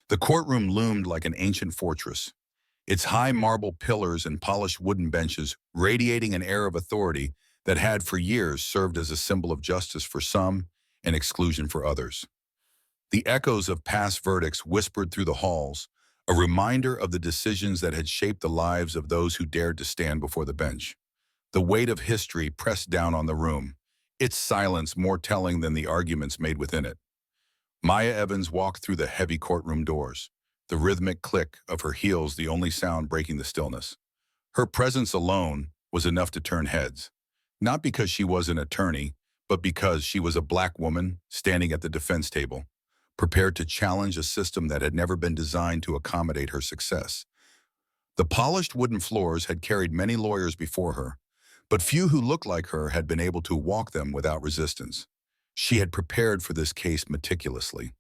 The courtroom loomed like an ancient fortress, its high marble pillars and polished wooden benches radiating an air of authority that had for years served as a symbol of justice for some and exclusion for others. The echoes of past verdicts whispered through the halls, a reminder of the decisions that had shaped the lives of those who dared to stand before the bench. The weight of history pressed down on the room, its silence more telling than the arguments made within it. Maya Evans walked through the heavy courtroom doors, the rhythmic click of her heels the only sound breaking the stillness. Her presence alone was enough to turn heads, not because she was an attorney, but because she was a black woman standing at the defense table, prepared to challenge a system that had never been designed to accommodate her success. The polished wooden floors had carried many lawyers before her, but few who looked like her had been able to walk them without resistance. She had prepared for this case meticulously.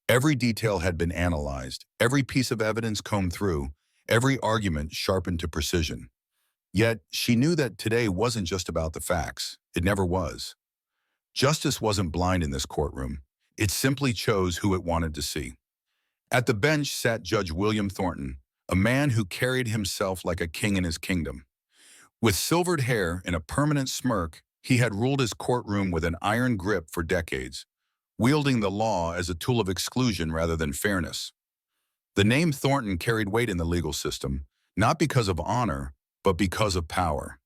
Every detail had been analyzed, every piece of evidence combed through, every argument sharpened to precision. Yet, she knew that today wasn't just about the facts. It never was. Justice wasn't blind in this courtroom. It simply chose who it wanted to see. At the bench sat Judge William Thornton, a man who carried himself like a king in his kingdom. With silvered hair and a permanent smirk, he had ruled his courtroom with an iron grip for decades, wielding the law as a tool of exclusion rather than fairness. The name Thornton carried weight in the legal system, not because of honor, but because of power.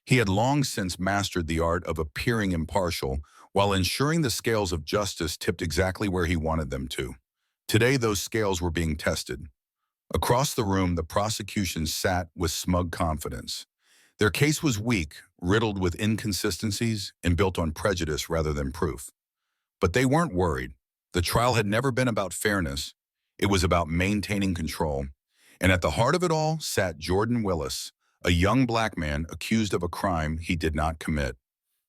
He had long since mastered the art of appearing impartial while ensuring the scales of justice tipped exactly where he wanted them to. Today, those scales were being tested. Across the room, the prosecution sat with smug confidence. Their case was weak, riddled with inconsistencies, and built on prejudice rather than proof. But they weren't worried. The trial had never been about fairness. It was about maintaining control. And at the heart of it all sat Jordan Willis, a young black man accused of a crime he did not commit.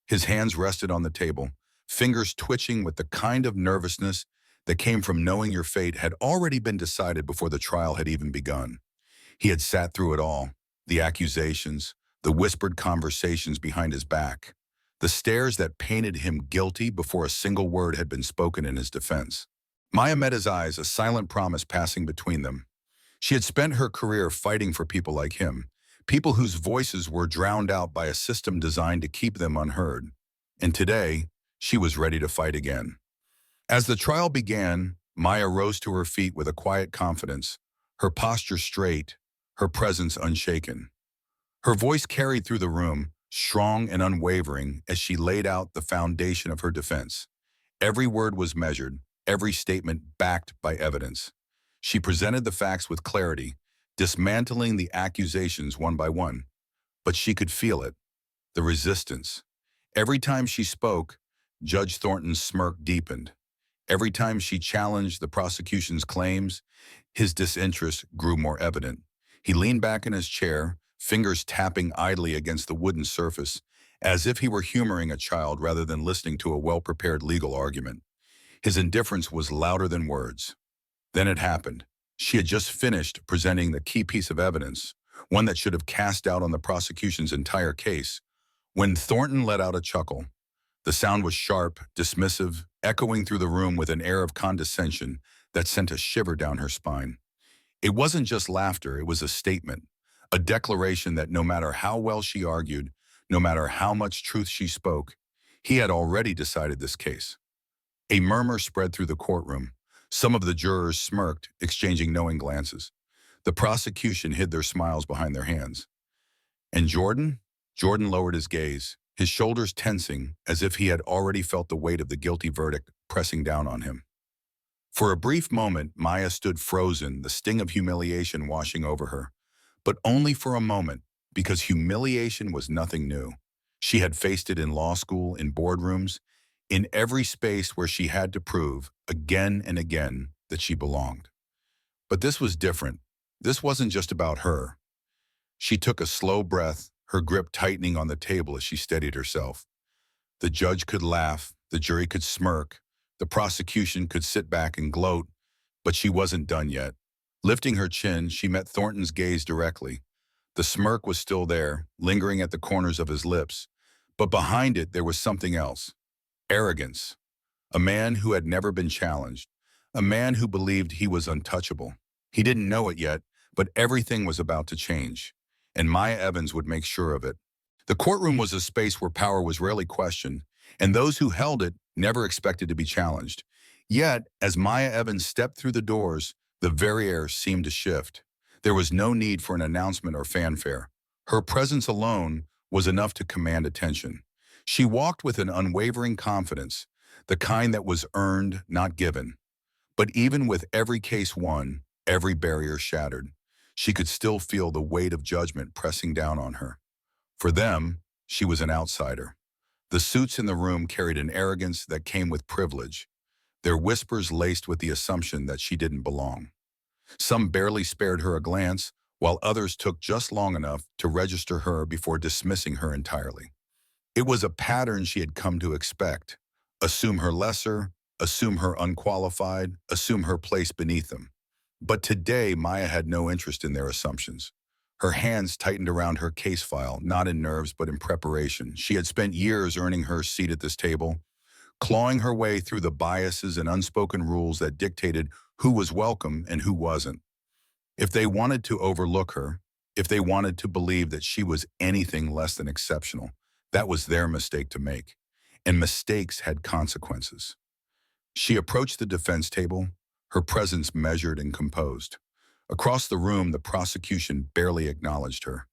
His hands rested on the table, fingers twitching with the kind of nervousness that came from knowing your fate had already been decided before the trial had even begun. He had sat through it all, the accusations, the whispered conversations behind his back, the stares that painted him guilty before a single word had been spoken in his defense. Maya met his eyes, a silent promise passing between them. She had spent her career fighting for people like him, people whose voices were drowned out by a system designed to keep them unheard. And today, she was ready to fight again. As the trial began, Maya rose to her feet with a quiet confidence, her posture straight, her presence unshaken. Her voice carried through the room, strong and unwavering, as she laid out the foundation of her defense. Every word was measured, every statement backed by evidence. She presented the facts with clarity, dismantling the accusations one by one. But she could feel it, the resistance. Every time she spoke, Judge Thornton's smirk deepened. Every time she challenged the prosecution's claims, his disinterest grew more evident. He leaned back in his chair, fingers tapping idly against the wooden surface, as if he were humoring a child rather than listening to a well-prepared legal argument. His indifference was louder than words. Then it happened. She had just finished presenting the key piece of evidence, one that should have cast doubt on the prosecution's entire case, when Thornton let out a chuckle. The sound was sharp, dismissive, echoing through the room with an air of condescension that sent a shiver down her spine. It wasn't just laughter, it was a statement, a declaration that no matter how well she argued, no matter how much truth she spoke, he had already decided this case. A murmur spread through the courtroom. Some of the jurors smirked, exchanging knowing glances. The prosecution hid their smiles behind their hands. And Jordan? Jordan lowered his gaze, his shoulders tensing as if he had already felt the weight of the guilty verdict pressing down on him. For a brief moment, Maya stood frozen, the sting of humiliation washing over her. But only for a moment, because humiliation was nothing new. She had faced it in law school, in boardrooms, in every space where she had to prove, again and again, that she belonged. But this was different. This wasn't just about her. She took a slow breath, her grip tightening on the table as she steadied herself. The judge could laugh, the jury could smirk, the prosecution could sit back and gloat, but she wasn't done yet. Lifting her chin, she met Thornton's gaze directly. The smirk was still there, lingering at the corners of his lips, but behind it there was something else. Arrogance. A man who had never been challenged. a man who believed he was untouchable. He didn't know it yet, but everything was about to change, and Maya Evans would make sure of it. The courtroom was a space where power was rarely questioned, and those who held it never expected to be challenged. Yet, as Maya Evans stepped through the doors, the very air seemed to shift. There was no need for an announcement or fanfare. Her presence alone was enough to command attention. She walked with an unwavering confidence, the kind that was earned, not given. But even with every case won, every barrier shattered, she could still feel the weight of judgment pressing down on her. For them, she was an outsider. The suits in the room carried an arrogance that came with privilege, their whispers laced with the assumption that she didn't belong. Some barely spared her a glance, while others took just long enough to register her before dismissing her entirely. It was a pattern she had come to expect. Assume her lesser, assume her unqualified, assume her place beneath them. But today, Maya had no interest in their assumptions. Her hands tightened around her case file, not in nerves but in preparation. She had spent years earning her seat at this table, clawing her way through the biases and unspoken rules that dictated who was welcome and who wasn't. If they wanted to overlook her, if they wanted to believe that she was anything less than exceptional, that was their mistake to make. And mistakes had consequences. She approached the defense table, her presence measured and composed. Across the room, the prosecution barely acknowledged her.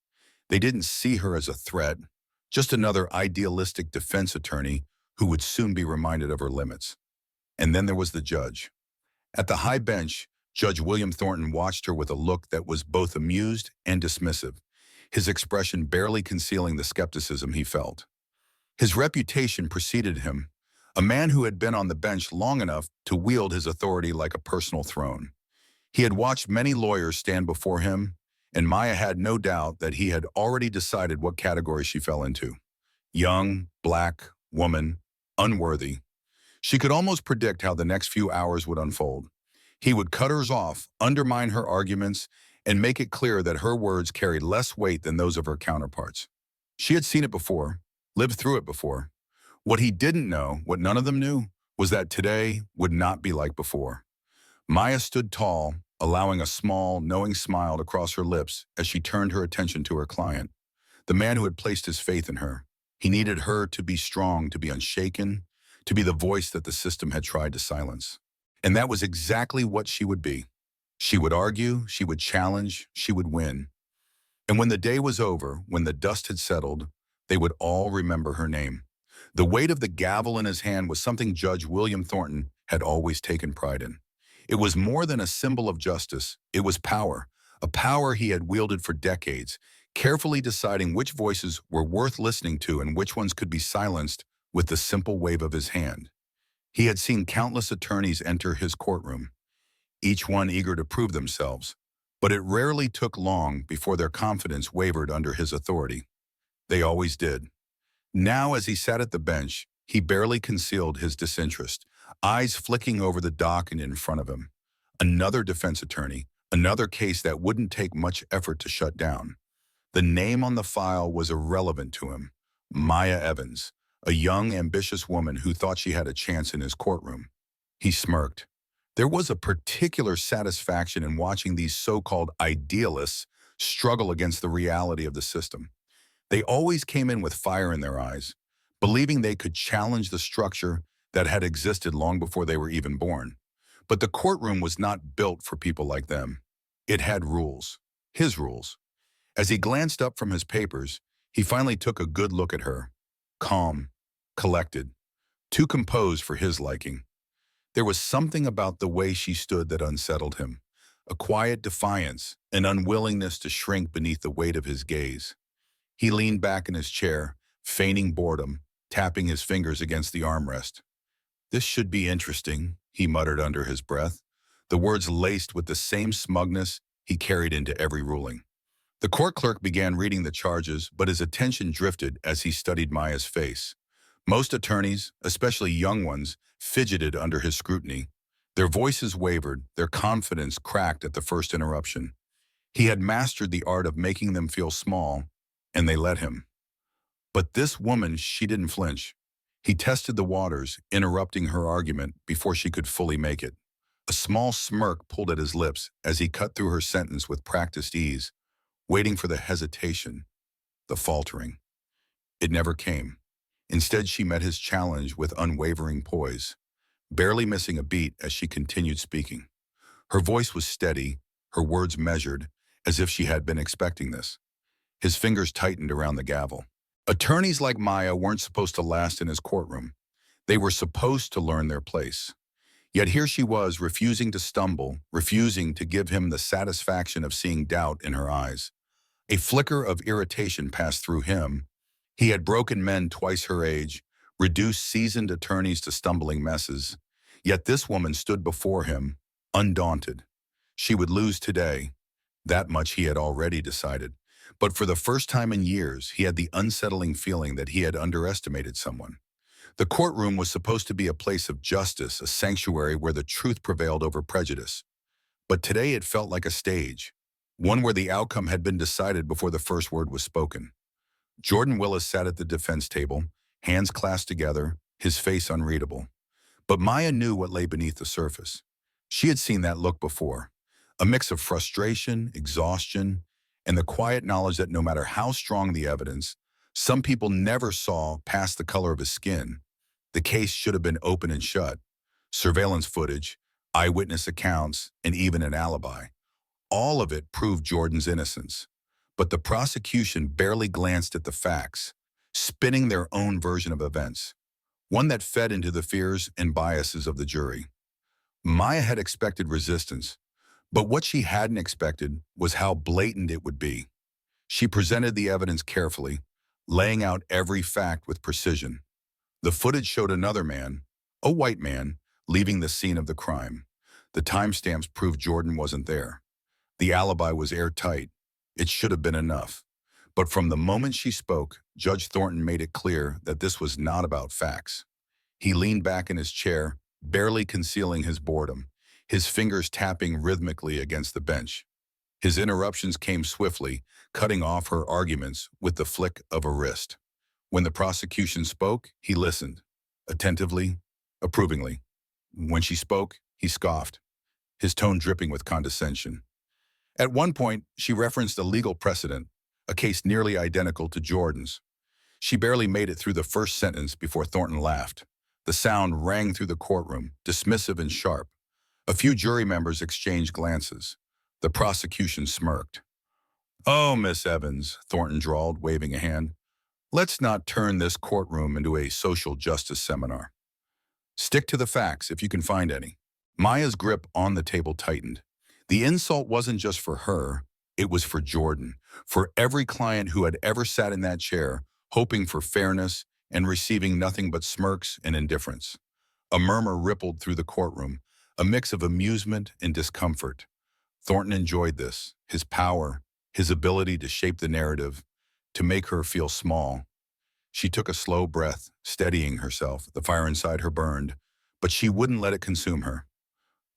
They didn't see her as a threat, just another idealistic defense attorney who would soon be reminded of her limits. And then there was the judge. At the high bench, Judge William Thornton watched her with a look that was both amused and dismissive, his expression barely concealing the skepticism he felt. His reputation preceded him, a man who had been on the bench long enough to wield his authority like a personal throne. He had watched many lawyers stand before him, and Maya had no doubt that he had already decided what category she fell into. Young, black, woman, unworthy. She could almost predict how the next few hours would unfold. He would cut hers off, undermine her arguments, and make it clear that her words carried less weight than those of her counterparts. She had seen it before, lived through it before. What he didn't know, what none of them knew, was that today would not be like before. Maya stood tall, allowing a small, knowing smile to cross her lips as she turned her attention to her client, the man who had placed his faith in her. He needed her to be strong, to be unshaken, to be the voice that the system had tried to silence. And that was exactly what she would be. She would argue, she would challenge, she would win. And when the day was over, when the dust had settled, they would all remember her name. The weight of the gavel in his hand was something Judge William Thornton had always taken pride in. It was more than a symbol of justice. It was power, a power he had wielded for decades, carefully deciding which voices were worth listening to and which ones could be silenced with the simple wave of his hand. He had seen countless attorneys enter his courtroom, each one eager to prove themselves, but it rarely took long before their confidence wavered under his authority. They always did. Now, as he sat at the bench, he barely concealed his disinterest, eyes flicking over the docket in front of him. Another defense attorney, another case that wouldn't take much effort to shut down. The name on the file was irrelevant to him. Maya Evans, a young, ambitious woman who thought she had a chance in his courtroom. He smirked. There was a particular satisfaction in watching these so-called idealists struggle against the reality of the system. They always came in with fire in their eyes, believing they could challenge the structure that had existed long before they were even born. But the courtroom was not built for people like them. It had rules, his rules. As he glanced up from his papers, he finally took a good look at her. Calm, collected, too composed for his liking. There was something about the way she stood that unsettled him, a quiet defiance, an unwillingness to shrink beneath the weight of his gaze. He leaned back in his chair, feigning boredom, tapping his fingers against the armrest. "This should be interesting," he muttered under his breath, the words laced with the same smugness he carried into every ruling. The court clerk began reading the charges, but his attention drifted as he studied Maya's face. Most attorneys, especially young ones, fidgeted under his scrutiny. Their voices wavered, their confidence cracked at the first interruption. He had mastered the art of making them feel small, and they let him. But this woman, she didn't flinch. He tested the waters, interrupting her argument before she could fully make it. A small smirk pulled at his lips as he cut through her sentence with practiced ease, waiting for the hesitation, the faltering. It never came. Instead, she met his challenge with unwavering poise, barely missing a beat as she continued speaking. Her voice was steady, her words measured, as if she had been expecting this. His fingers tightened around the gavel. Attorneys like Maya weren't supposed to last in his courtroom. They were supposed to learn their place. Yet here she was, refusing to stumble, refusing to give him the satisfaction of seeing doubt in her eyes. A flicker of irritation passed through him. He had broken men twice her age, reduced seasoned attorneys to stumbling messes. Yet this woman stood before him, undaunted. She would lose today. That much he had already decided. But for the first time in years, he had the unsettling feeling that he had underestimated someone. The courtroom was supposed to be a place of justice, a sanctuary where the truth prevailed over prejudice. But today it felt like a stage, one where the outcome had been decided before the first word was spoken. Jordan Willis sat at the defense table, hands clasped together, his face unreadable. But Maya knew what lay beneath the surface. She had seen that look before, a mix of frustration, exhaustion, and the quiet knowledge that no matter how strong the evidence, some people never saw past the color of his skin. The case should have been open and shut. Surveillance footage, eyewitness accounts, and even an alibi. All of it proved Jordan's innocence. But the prosecution barely glanced at the facts, spinning their own version of events, one that fed into the fears and biases of the jury. Maya had expected resistance, but what she hadn't expected was how blatant it would be. She presented the evidence carefully, laying out every fact with precision. The footage showed another man, a white man, leaving the scene of the crime. The timestamps proved Jordan wasn't there. The alibi was airtight. It should have been enough. But from the moment she spoke, Judge Thornton made it clear that this was not about facts. He leaned back in his chair, barely concealing his boredom, his fingers tapping rhythmically against the bench. His interruptions came swiftly, cutting off her arguments with the flick of a wrist. When the prosecution spoke, he listened, attentively, approvingly. When she spoke, he scoffed, his tone dripping with condescension. At one point, she referenced a legal precedent, a case nearly identical to Jordan's. She barely made it through the first sentence before Thornton laughed. The sound rang through the courtroom, dismissive and sharp. A few jury members exchanged glances. The prosecution smirked. "Oh, Miss Evans," Thornton drawled, waving a hand. "Let's not turn this courtroom into a social justice seminar. Stick to the facts if you can find any." Maya's grip on the table tightened. The insult wasn't just for her, it was for Jordan, for every client who had ever sat in that chair, hoping for fairness and receiving nothing but smirks and indifference. A murmur rippled through the courtroom, a mix of amusement and discomfort. Thornton enjoyed this, his power, his ability to shape the narrative, to make her feel small. She took a slow breath, steadying herself. The fire inside her burned, but she wouldn't let it consume her.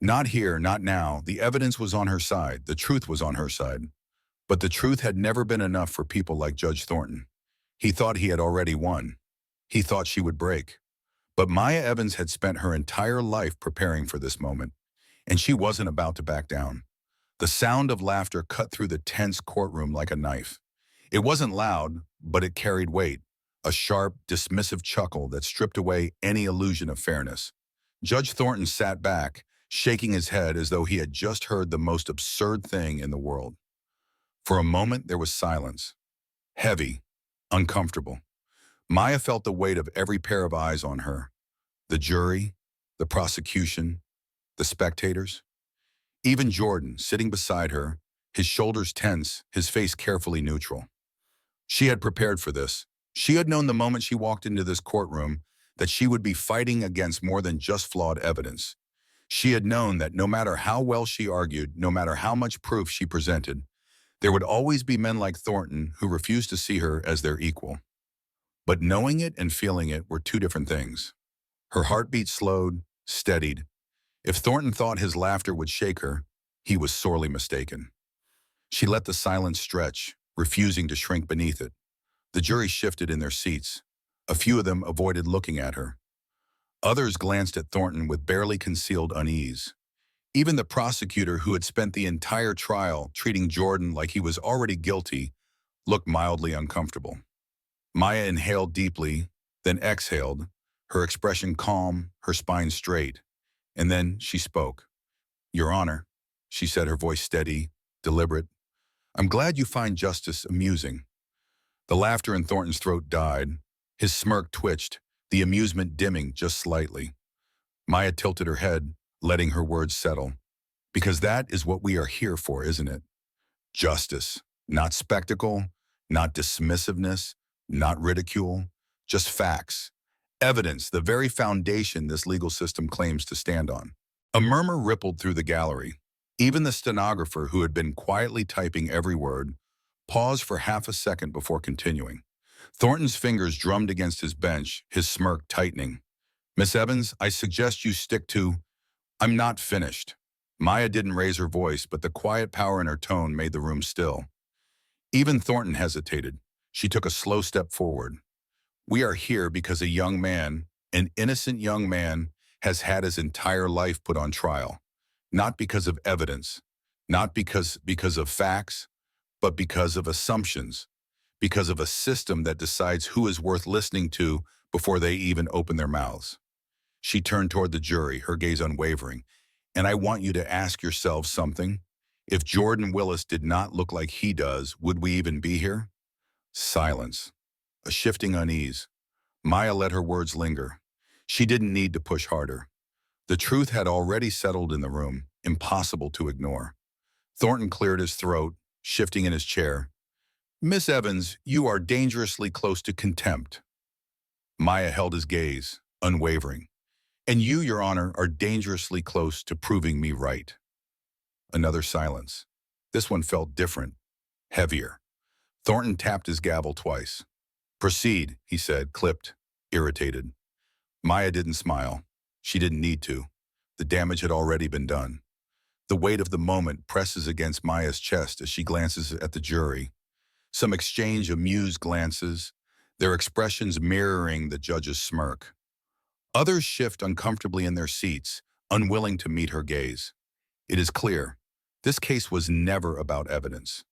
Not here, not now. The evidence was on her side. The truth was on her side. But the truth had never been enough for people like Judge Thornton. He thought he had already won. He thought she would break. But Maya Evans had spent her entire life preparing for this moment, and she wasn't about to back down. The sound of laughter cut through the tense courtroom like a knife. It wasn't loud, but it carried weight, a sharp, dismissive chuckle that stripped away any illusion of fairness. Judge Thornton sat back, shaking his head as though he had just heard the most absurd thing in the world. For a moment, there was silence. Heavy, uncomfortable. Maya felt the weight of every pair of eyes on her. The jury, the prosecution, the spectators. Even Jordan, sitting beside her, his shoulders tense, his face carefully neutral. She had prepared for this. She had known the moment she walked into this courtroom that she would be fighting against more than just flawed evidence. She had known that no matter how well she argued, no matter how much proof she presented, there would always be men like Thornton who refused to see her as their equal. But knowing it and feeling it were two different things. Her heartbeat slowed, steadied. If Thornton thought his laughter would shake her, he was sorely mistaken. She let the silence stretch, refusing to shrink beneath it. The jury shifted in their seats. A few of them avoided looking at her. Others glanced at Thornton with barely concealed unease. Even the prosecutor, who had spent the entire trial treating Jordan like he was already guilty, looked mildly uncomfortable. Maya inhaled deeply, then exhaled, her expression calm, her spine straight. And then she spoke. "Your Honor," she said, her voice steady, deliberate, "I'm glad you find justice amusing." The laughter in Thornton's throat died. His smirk twitched, the amusement dimming just slightly. Maya tilted her head, letting her words settle. "Because that is what we are here for, isn't it? Justice. Not spectacle, not dismissiveness, not ridicule, just facts. Evidence, the very foundation this legal system claims to stand on." A murmur rippled through the gallery. Even the stenographer, who had been quietly typing every word, paused for half a second before continuing. Thornton's fingers drummed against his bench, his smirk tightening. "Miss Evans, I suggest you stick to—" "I'm not finished." Maya didn't raise her voice, but the quiet power in her tone made the room still. Even Thornton hesitated. She took a slow step forward. "We are here because a young man, an innocent young man, has had his entire life put on trial. Not because of evidence, not because of facts, but because of assumptions, because of a system that decides who is worth listening to before they even open their mouths." She turned toward the jury, her gaze unwavering. "And I want you to ask yourselves something. If Jordan Willis did not look like he does, would we even be here?" Silence. A shifting unease. Maya let her words linger. She didn't need to push harder. The truth had already settled in the room, impossible to ignore. Thornton cleared his throat, shifting in his chair. "Miss Evans, you are dangerously close to contempt." Maya held his gaze, unwavering. "And you, Your Honor, are dangerously close to proving me right." Another silence. This one felt different, heavier. Thornton tapped his gavel twice. "Proceed," he said, clipped, irritated. Maya didn't smile. She didn't need to. The damage had already been done. The weight of the moment presses against Maya's chest as she glances at the jury. Some exchange amused glances, their expressions mirroring the judge's smirk. Others shift uncomfortably in their seats, unwilling to meet her gaze. It is clear, this case was never about evidence.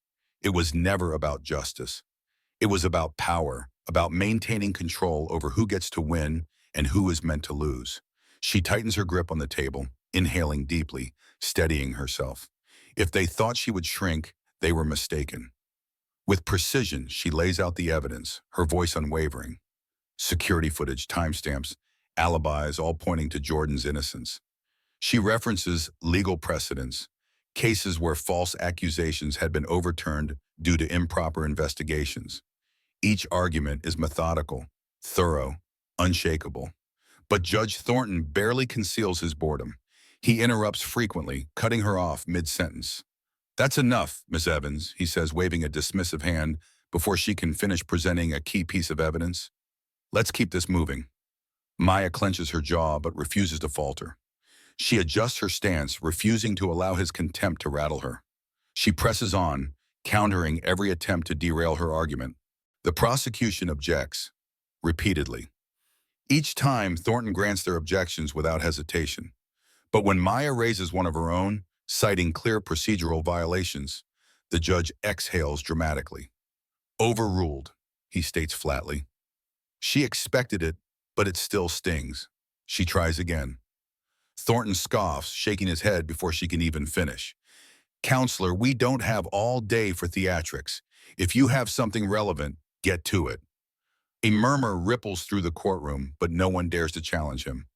It was never about justice. It was about power, about maintaining control over who gets to win and who is meant to lose. She tightens her grip on the table, inhaling deeply, steadying herself. If they thought she would shrink, they were mistaken. With precision, she lays out the evidence, her voice unwavering. Security footage, timestamps, alibis, all pointing to Jordan's innocence. She references legal precedents, cases where false accusations had been overturned due to improper investigations. Each argument is methodical, thorough, unshakable. But Judge Thornton barely conceals his boredom. He interrupts frequently, cutting her off mid-sentence. "That's enough, Miss Evans," he says, waving a dismissive hand before she can finish presenting a key piece of evidence. "Let's keep this moving." Maya clenches her jaw but refuses to falter. She adjusts her stance, refusing to allow his contempt to rattle her. She presses on, countering every attempt to derail her argument. The prosecution objects, repeatedly. Each time, Thornton grants their objections without hesitation. But when Maya raises one of her own, citing clear procedural violations, the judge exhales dramatically. "Overruled," he states flatly. She expected it, but it still stings. She tries again. Thornton scoffs, shaking his head before she can even finish. "Counselor, we don't have all day for theatrics. If you have something relevant, get to it." A murmur ripples through the courtroom, but no one dares to challenge him.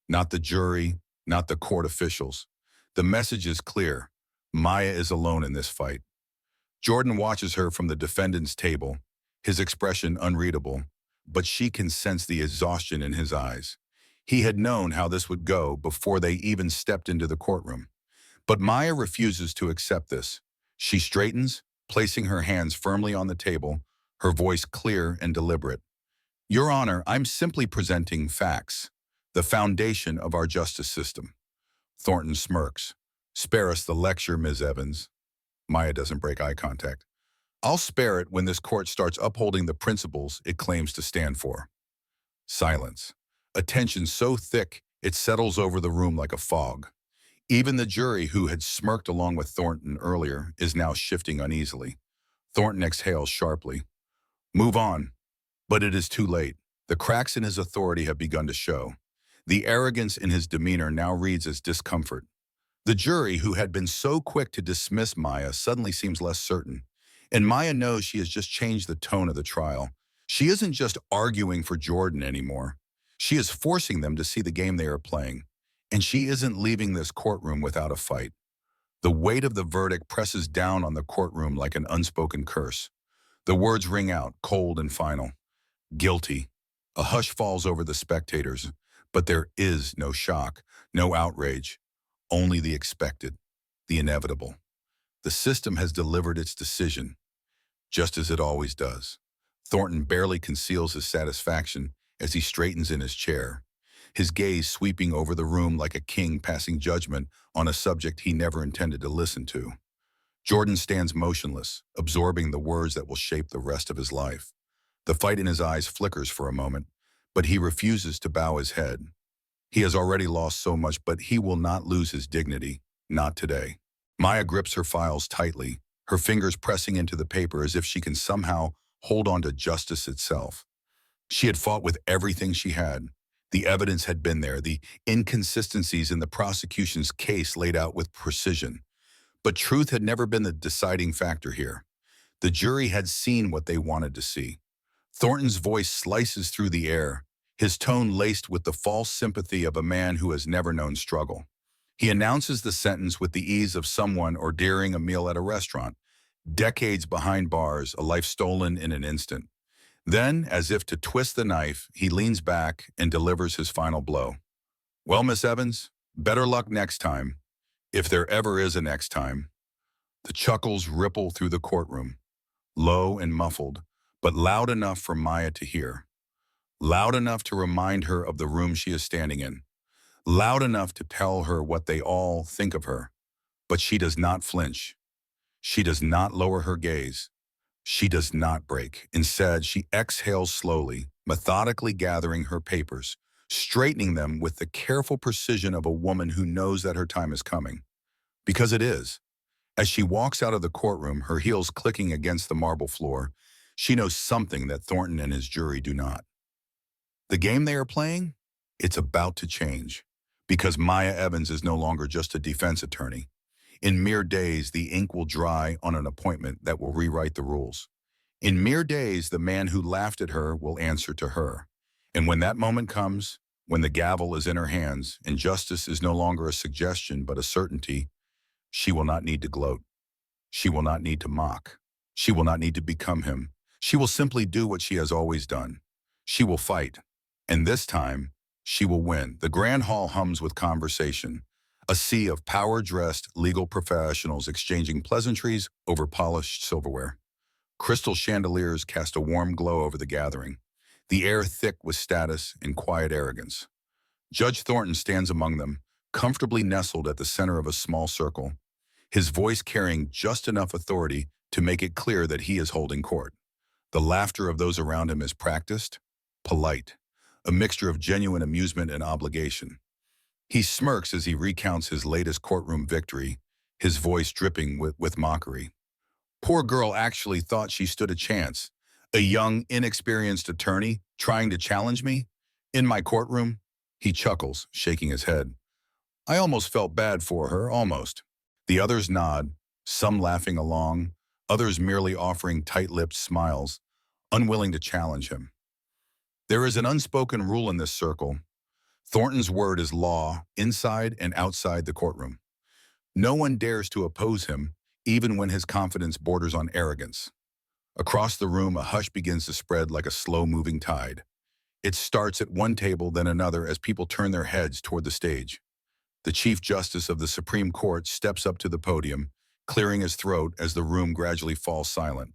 Not the jury, not the court officials. The message is clear. Maya is alone in this fight. Jordan watches her from the defendant's table, his expression unreadable, but she can sense the exhaustion in his eyes. He had known how this would go before they even stepped into the courtroom. But Maya refuses to accept this. She straightens, placing her hands firmly on the table, her voice clear and deliberate. "Your Honor, I'm simply presenting facts, the foundation of our justice system." Thornton smirks. "Spare us the lecture, Ms. Evans." Maya doesn't break eye contact. "I'll spare it when this court starts upholding the principles it claims to stand for." Silence. A tension so thick it settles over the room like a fog. Even the jury, who had smirked along with Thornton earlier, is now shifting uneasily. Thornton exhales sharply. Move on. But it is too late. The cracks in his authority have begun to show. The arrogance in his demeanor now reads as discomfort. The jury, who had been so quick to dismiss Maya, suddenly seems less certain. And Maya knows she has just changed the tone of the trial. She isn't just arguing for Jordan anymore. She is forcing them to see the game they are playing. And she isn't leaving this courtroom without a fight. The weight of the verdict presses down on the courtroom like an unspoken curse. The words ring out, cold and final. Guilty. A hush falls over the spectators, but there is no shock, no outrage, only the expected, the inevitable. The system has delivered its decision, just as it always does. Thornton barely conceals his satisfaction as he straightens in his chair, his gaze sweeping over the room like a king passing judgment on a subject he never intended to listen to. Jordan stands motionless, absorbing the words that will shape the rest of his life. The fight in his eyes flickers for a moment, but he refuses to bow his head. He has already lost so much, but he will not lose his dignity, not today. Maya grips her files tightly, her fingers pressing into the paper as if she can somehow hold on to justice itself. She had fought with everything she had. The evidence had been there, the inconsistencies in the prosecution's case laid out with precision. But truth had never been the deciding factor here. The jury had seen what they wanted to see. Thornton's voice slices through the air, his tone laced with the false sympathy of a man who has never known struggle. He announces the sentence with the ease of someone ordering a meal at a restaurant. Decades behind bars, a life stolen in an instant. Then, as if to twist the knife, he leans back and delivers his final blow. Well, Miss Evans, better luck next time, if there ever is a next time. The chuckles ripple through the courtroom, low and muffled, but loud enough for Maya to hear. Loud enough to remind her of the room she is standing in. Loud enough to tell her what they all think of her. But she does not flinch. She does not lower her gaze. She does not break. Instead, she exhales slowly, methodically gathering her papers, straightening them with the careful precision of a woman who knows that her time is coming. Because it is. As she walks out of the courtroom, her heels clicking against the marble floor, she knows something that Thornton and his jury do not. The game they are playing? It's about to change. Because Maya Evans is no longer just a defense attorney. In mere days, the ink will dry on an appointment that will rewrite the rules. In mere days, the man who laughed at her will answer to her. And when that moment comes, when the gavel is in her hands and justice is no longer a suggestion but a certainty, she will not need to gloat. She will not need to mock. She will not need to become him. She will simply do what she has always done. She will fight. And this time, she will win. The grand hall hums with conversation. A sea of power-dressed legal professionals exchanging pleasantries over polished silverware. Crystal chandeliers cast a warm glow over the gathering, the air thick with status and quiet arrogance. Judge Thornton stands among them, comfortably nestled at the center of a small circle, his voice carrying just enough authority to make it clear that he is holding court. The laughter of those around him is practiced, polite, a mixture of genuine amusement and obligation. He smirks as he recounts his latest courtroom victory, his voice dripping with mockery. Poor girl actually thought she stood a chance. A young, inexperienced attorney trying to challenge me? In my courtroom? He chuckles, shaking his head. I almost felt bad for her, almost. The others nod, some laughing along, others merely offering tight-lipped smiles, unwilling to challenge him. There is an unspoken rule in this circle. Thornton's word is law, inside and outside the courtroom. No one dares to oppose him, even when his confidence borders on arrogance. Across the room, a hush begins to spread like a slow-moving tide. It starts at one table, then another, as people turn their heads toward the stage. The Chief Justice of the Supreme Court steps up to the podium, clearing his throat as the room gradually falls silent.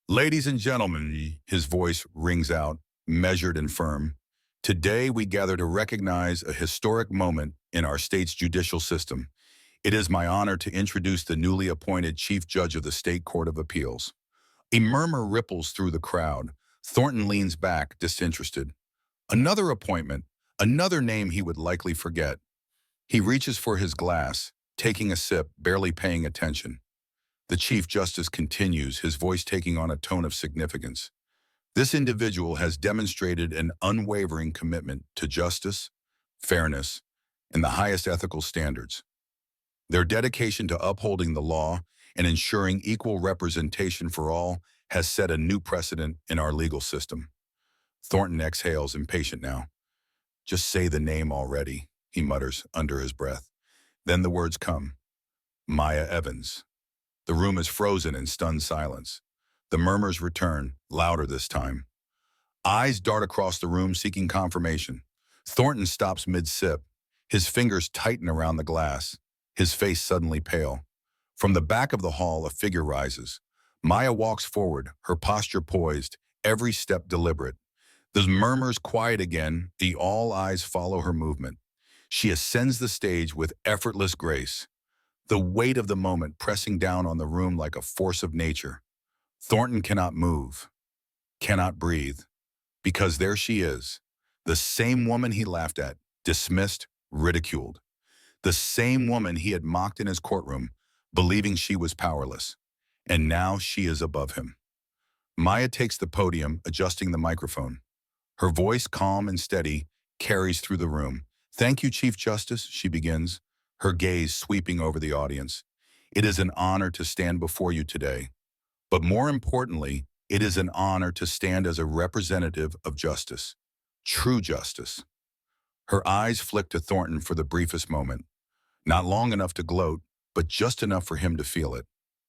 Ladies and gentlemen, his voice rings out, measured and firm. Today we gather to recognize a historic moment in our state's judicial system. It is my honor to introduce the newly appointed Chief Judge of the State Court of Appeals. A murmur ripples through the crowd. Thornton leans back, disinterested. Another appointment, another name he would likely forget. He reaches for his glass, taking a sip, barely paying attention. The Chief Justice continues, his voice taking on a tone of significance. This individual has demonstrated an unwavering commitment to justice, fairness, and the highest ethical standards. Their dedication to upholding the law and ensuring equal representation for all has set a new precedent in our legal system. Thornton exhales, impatient now. Just say the name already, he mutters under his breath. Then the words come. Maya Evans. The room is frozen in stunned silence. The murmurs return, louder this time. Eyes dart across the room seeking confirmation. Thornton stops mid-sip. His fingers tighten around the glass, his face suddenly pale. From the back of the hall, a figure rises. Maya walks forward, her posture poised, every step deliberate. The murmurs quiet again, the all eyes follow her movement. She ascends the stage with effortless grace, the weight of the moment pressing down on the room like a force of nature. Thornton cannot move, cannot breathe, because there she is, the same woman he laughed at, dismissed, ridiculed. The same woman he had mocked in his courtroom, believing she was powerless. And now she is above him. Maya takes the podium, adjusting the microphone. Her voice, calm and steady, carries through the room. Thank you, Chief Justice, she begins, her gaze sweeping over the audience. It is an honor to stand before you today. But more importantly, it is an honor to stand as a representative of justice. True justice. Her eyes flick to Thornton for the briefest moment. Not long enough to gloat, but just enough for him to feel it.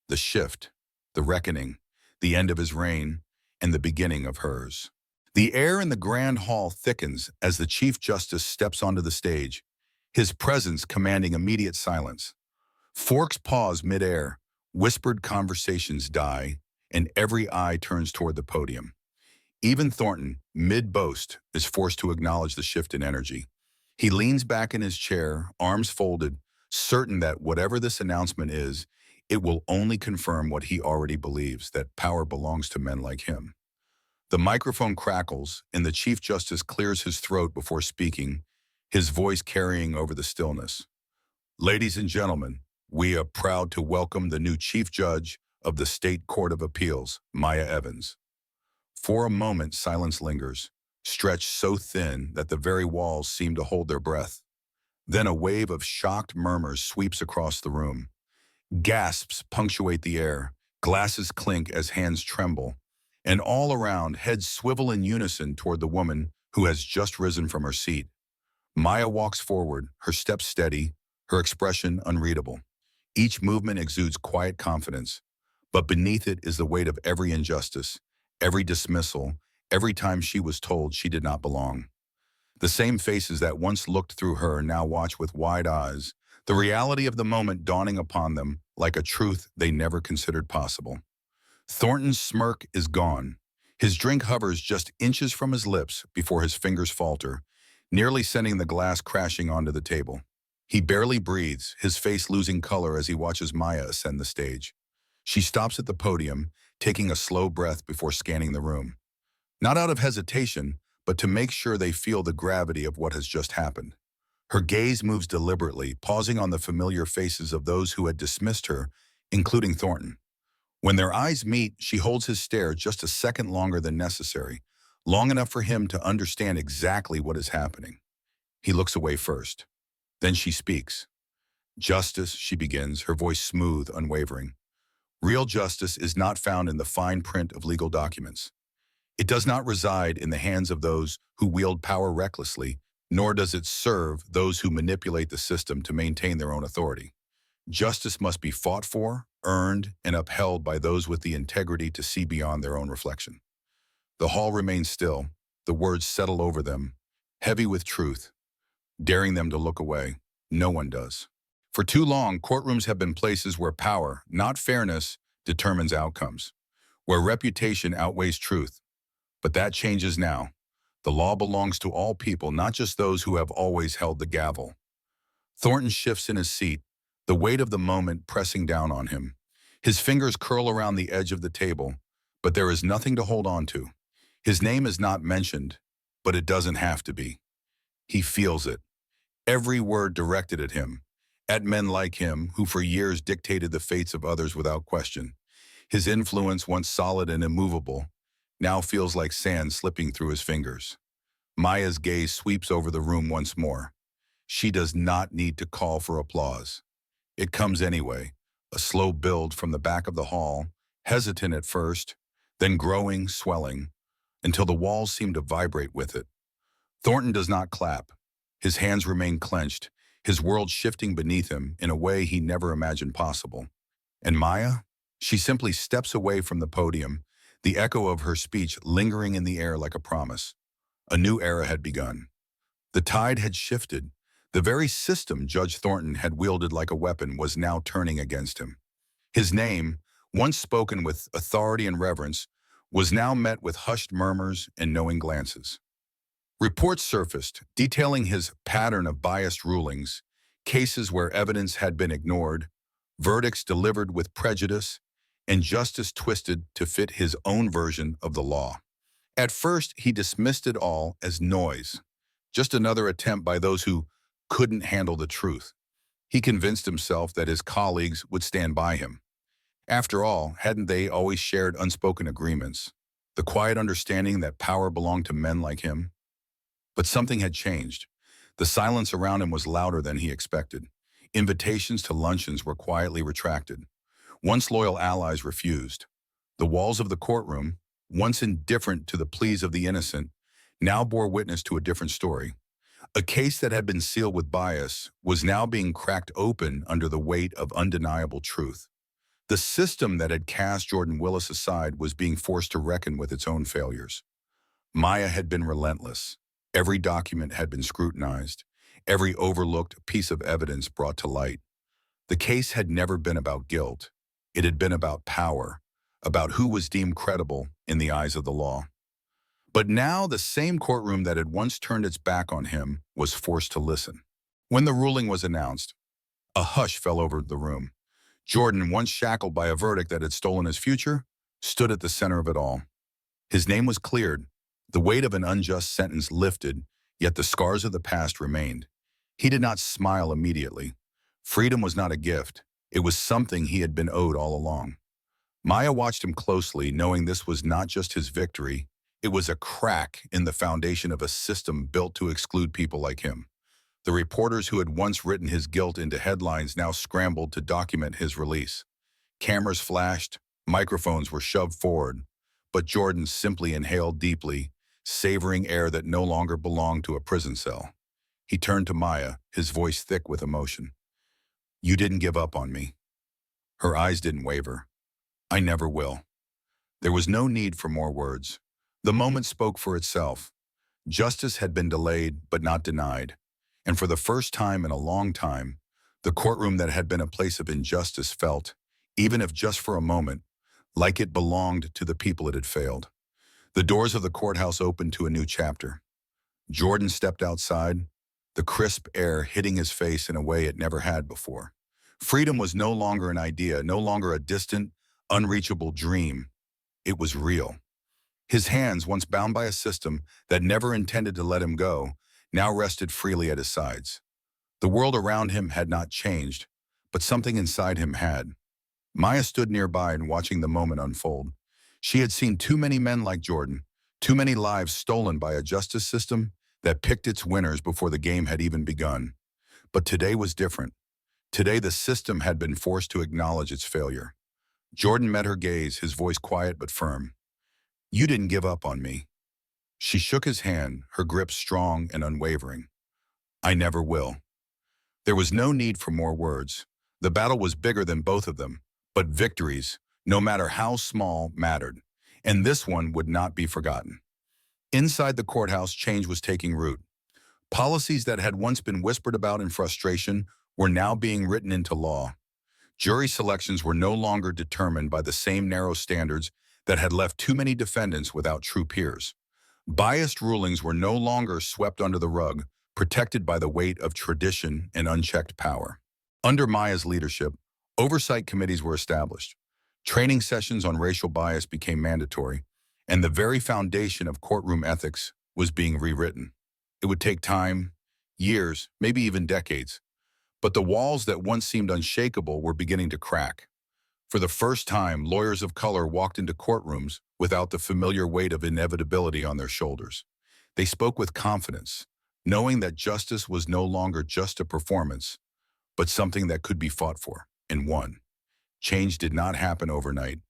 The shift, the reckoning, the end of his reign, and the beginning of hers. The air in the grand hall thickens as the Chief Justice steps onto the stage, his presence commanding immediate silence. Forks pause midair, whispered conversations die, and every eye turns toward the podium. Even Thornton, mid-boast, is forced to acknowledge the shift in energy. He leans back in his chair, arms folded, certain that whatever this announcement is, it will only confirm what he already believes, that power belongs to men like him. The microphone crackles, and the Chief Justice clears his throat before speaking, his voice carrying over the stillness. Ladies and gentlemen, we are proud to welcome the new Chief Judge of the State Court of Appeals, Maya Evans. For a moment, silence lingers, stretched so thin that the very walls seem to hold their breath. Then a wave of shocked murmurs sweeps across the room. Gasps punctuate the air, glasses clink as hands tremble, and all around, heads swivel in unison toward the woman who has just risen from her seat. Maya walks forward, her steps steady, her expression unreadable. Each movement exudes quiet confidence, but beneath it is the weight of every injustice, every dismissal, every time she was told she did not belong. The same faces that once looked through her now watch with wide eyes, the reality of the moment dawning upon them like a truth they never considered possible. Thornton's smirk is gone. His drink hovers just inches from his lips before his fingers falter, nearly sending the glass crashing onto the table. He barely breathes, his face losing color as he watches Maya ascend the stage. She stops at the podium, taking a slow breath before scanning the room. Not out of hesitation, but to make sure they feel the gravity of what has just happened. Her gaze moves deliberately, pausing on the familiar faces of those who had dismissed her, including Thornton. When their eyes meet, she holds his stare just a second longer than necessary, long enough for him to understand exactly what is happening. He looks away first. Then she speaks. Justice, she begins, her voice smooth, unwavering. Real justice is not found in the fine print of legal documents. It does not reside in the hands of those who wield power recklessly, nor does it serve those who manipulate the system to maintain their own authority. Justice must be fought for, earned, and upheld by those with the integrity to see beyond their own reflection. The hall remains still, the words settle over them, heavy with truth, daring them to look away. No one does. For too long, courtrooms have been places where power, not fairness, determines outcomes, where reputation outweighs truth. But that changes now. The law belongs to all people, not just those who have always held the gavel. Thornton shifts in his seat, the weight of the moment pressing down on him. His fingers curl around the edge of the table, but there is nothing to hold on to. His name is not mentioned, but it doesn't have to be. He feels it. Every word directed at him, at men like him who for years dictated the fates of others without question. His influence, once solid and immovable, now feels like sand slipping through his fingers. Maya's gaze sweeps over the room once more. She does not need to call for applause. It comes anyway, a slow build from the back of the hall, hesitant at first, then growing, swelling, until the walls seem to vibrate with it. Thornton does not clap. His hands remain clenched, his world shifting beneath him in a way he never imagined possible. And Maya? She simply steps away from the podium, the echo of her speech lingering in the air like a promise. A new era had begun. The tide had shifted. The very system Judge Thornton had wielded like a weapon was now turning against him. His name, once spoken with authority and reverence, was now met with hushed murmurs and knowing glances. Reports surfaced detailing his pattern of biased rulings, cases where evidence had been ignored, verdicts delivered with prejudice, and justice twisted to fit his own version of the law. At first, he dismissed it all as noise, just another attempt by those who couldn't handle the truth. He convinced himself that his colleagues would stand by him. After all, hadn't they always shared unspoken agreements? The quiet understanding that power belonged to men like him? But something had changed. The silence around him was louder than he expected. Invitations to luncheons were quietly retracted. Once loyal allies refused. The walls of the courtroom, once indifferent to the pleas of the innocent, now bore witness to a different story. A case that had been sealed with bias was now being cracked open under the weight of undeniable truth. The system that had cast Jordan Willis aside was being forced to reckon with its own failures. Maya had been relentless. Every document had been scrutinized, every overlooked piece of evidence brought to light. The case had never been about guilt. It had been about power, about who was deemed credible in the eyes of the law. But now the same courtroom that had once turned its back on him was forced to listen. When the ruling was announced, a hush fell over the room. Jordan, once shackled by a verdict that had stolen his future, stood at the center of it all. His name was cleared. The weight of an unjust sentence lifted, yet the scars of the past remained. He did not smile immediately. Freedom was not a gift. It was something he had been owed all along. Maya watched him closely, knowing this was not just his victory. It was a crack in the foundation of a system built to exclude people like him. The reporters who had once written his guilt into headlines now scrambled to document his release. Cameras flashed, microphones were shoved forward, but Jordan simply inhaled deeply, savoring air that no longer belonged to a prison cell. He turned to Maya, his voice thick with emotion. "You didn't give up on me." Her eyes didn't waver. "I never will." There was no need for more words. The moment spoke for itself. Justice had been delayed, but not denied. And for the first time in a long time, the courtroom that had been a place of injustice felt, even if just for a moment, like it belonged to the people it had failed. The doors of the courthouse opened to a new chapter. Jordan stepped outside, the crisp air hitting his face in a way it never had before. Freedom was no longer an idea, no longer a distant, unreachable dream. It was real. His hands, once bound by a system that never intended to let him go, now rested freely at his sides. The world around him had not changed, but something inside him had. Maya stood nearby and watching the moment unfold. She had seen too many men like Jordan, too many lives stolen by a justice system that picked its winners before the game had even begun. But today was different. Today the system had been forced to acknowledge its failure. Jordan met her gaze, his voice quiet but firm. "You didn't give up on me." She shook his hand, her grip strong and unwavering. "I never will." There was no need for more words. The battle was bigger than both of them, but victories, no matter how small, mattered. And this one would not be forgotten. Inside the courthouse, change was taking root. Policies that had once been whispered about in frustration were now being written into law. Jury selections were no longer determined by the same narrow standards that had left too many defendants without true peers. Biased rulings were no longer swept under the rug, protected by the weight of tradition and unchecked power. Under Maya's leadership, oversight committees were established. Training sessions on racial bias became mandatory, and the very foundation of courtroom ethics was being rewritten. It would take time, years, maybe even decades. But the walls that once seemed unshakable were beginning to crack. For the first time, lawyers of color walked into courtrooms without the familiar weight of inevitability on their shoulders. They spoke with confidence, knowing that justice was no longer just a performance, but something that could be fought for and won. Change did not happen overnight,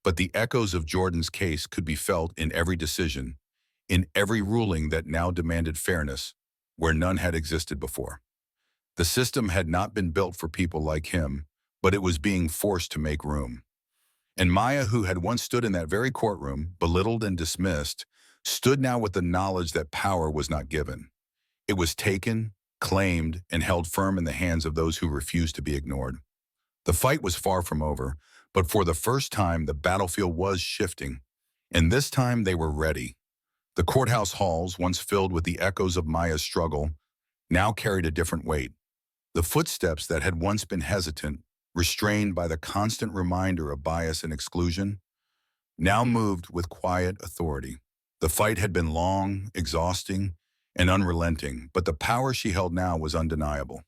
but the echoes of Jordan's case could be felt in every decision, in every ruling that now demanded fairness, where none had existed before. The system had not been built for people like him, but it was being forced to make room. And Maya, who had once stood in that very courtroom, belittled and dismissed, stood now with the knowledge that power was not given. It was taken, claimed, and held firm in the hands of those who refused to be ignored. The fight was far from over, but for the first time, the battlefield was shifting. And this time, they were ready. The courthouse halls, once filled with the echoes of Maya's struggle, now carried a different weight. The footsteps that had once been hesitant, restrained by the constant reminder of bias and exclusion, now moved with quiet authority. The fight had been long, exhausting, and unrelenting, but the power she held now was undeniable.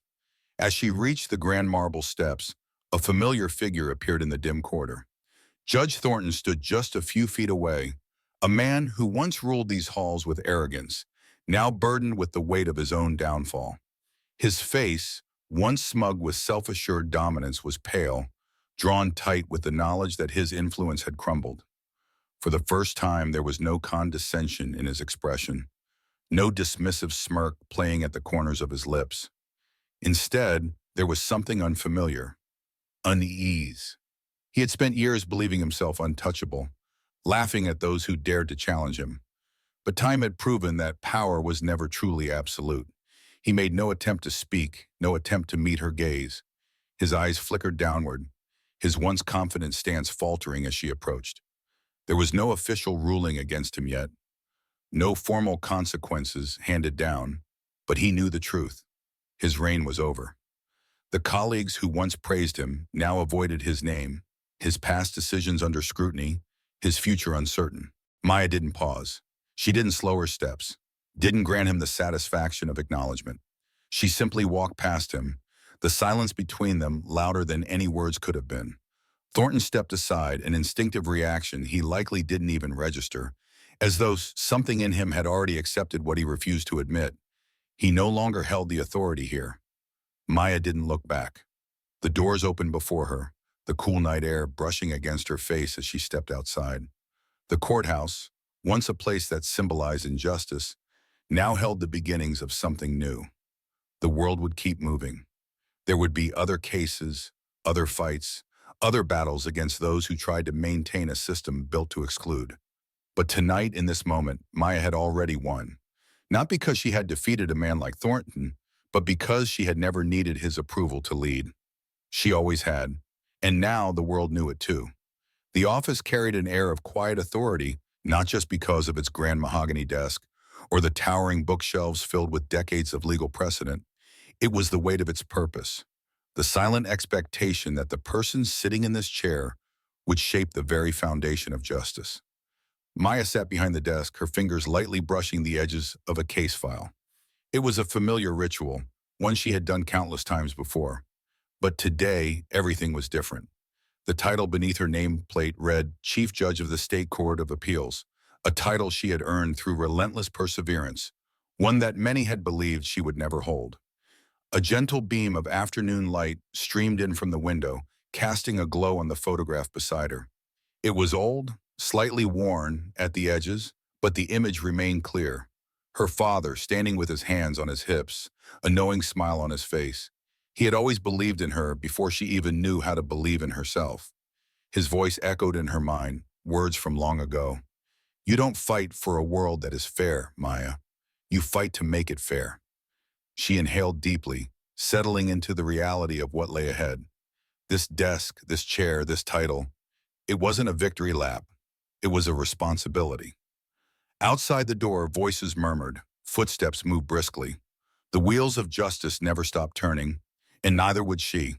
As she reached the grand marble steps, a familiar figure appeared in the dim corridor. Judge Thornton stood just a few feet away, a man who once ruled these halls with arrogance, now burdened with the weight of his own downfall. His face, once smug with self-assured dominance, was pale, drawn tight with the knowledge that his influence had crumbled. For the first time, there was no condescension in his expression, no dismissive smirk playing at the corners of his lips. Instead, there was something unfamiliar, unease. He had spent years believing himself untouchable, laughing at those who dared to challenge him. But time had proven that power was never truly absolute. He made no attempt to speak, no attempt to meet her gaze. His eyes flickered downward, his once confident stance faltering as she approached. There was no official ruling against him yet, no formal consequences handed down, but he knew the truth. His reign was over. The colleagues who once praised him now avoided his name, his past decisions under scrutiny, his future uncertain. Maya didn't pause. She didn't slow her steps, didn't grant him the satisfaction of acknowledgement. She simply walked past him, the silence between them louder than any words could have been. Thornton stepped aside, an instinctive reaction he likely didn't even register, as though something in him had already accepted what he refused to admit. He no longer held the authority here. Maya didn't look back. The doors opened before her, the cool night air brushing against her face as she stepped outside. The courthouse, once a place that symbolized injustice, now held the beginnings of something new. The world would keep moving. There would be other cases, other fights, other battles against those who tried to maintain a system built to exclude. But tonight, in this moment, Maya had already won. Not because she had defeated a man like Thornton, but because she had never needed his approval to lead. She always had, and now the world knew it too. The office carried an air of quiet authority, not just because of its grand mahogany desk or the towering bookshelves filled with decades of legal precedent. It was the weight of its purpose, the silent expectation that the person sitting in this chair would shape the very foundation of justice. Maya sat behind the desk, her fingers lightly brushing the edges of a case file. It was a familiar ritual, one she had done countless times before. But today, everything was different. The title beneath her nameplate read Chief Judge of the State Court of Appeals, a title she had earned through relentless perseverance, one that many had believed she would never hold. A gentle beam of afternoon light streamed in from the window, casting a glow on the photograph beside her. It was old, slightly worn at the edges, but the image remained clear. Her father, standing with his hands on his hips, a knowing smile on his face. He had always believed in her before she even knew how to believe in herself. His voice echoed in her mind, words from long ago. You don't fight for a world that is fair, Maya. You fight to make it fair. She inhaled deeply, settling into the reality of what lay ahead. This desk, this chair, this title, it wasn't a victory lap. It was a responsibility. Outside the door, voices murmured, footsteps moved briskly. The wheels of justice never stopped turning, and neither would she.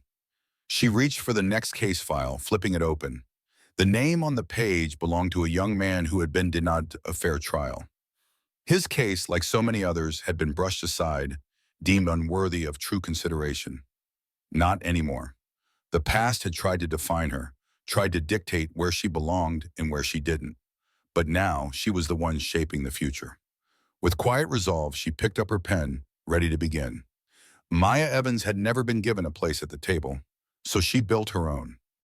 She reached for the next case file, flipping it open. The name on the page belonged to a young man who had been denied a fair trial. His case, like so many others, had been brushed aside, deemed unworthy of true consideration. Not anymore. The past had tried to define her, tried to dictate where she belonged and where she didn't. But now she was the one shaping the future. With quiet resolve, she picked up her pen, ready to begin. Maya Evans had never been given a place at the table, so she built her own.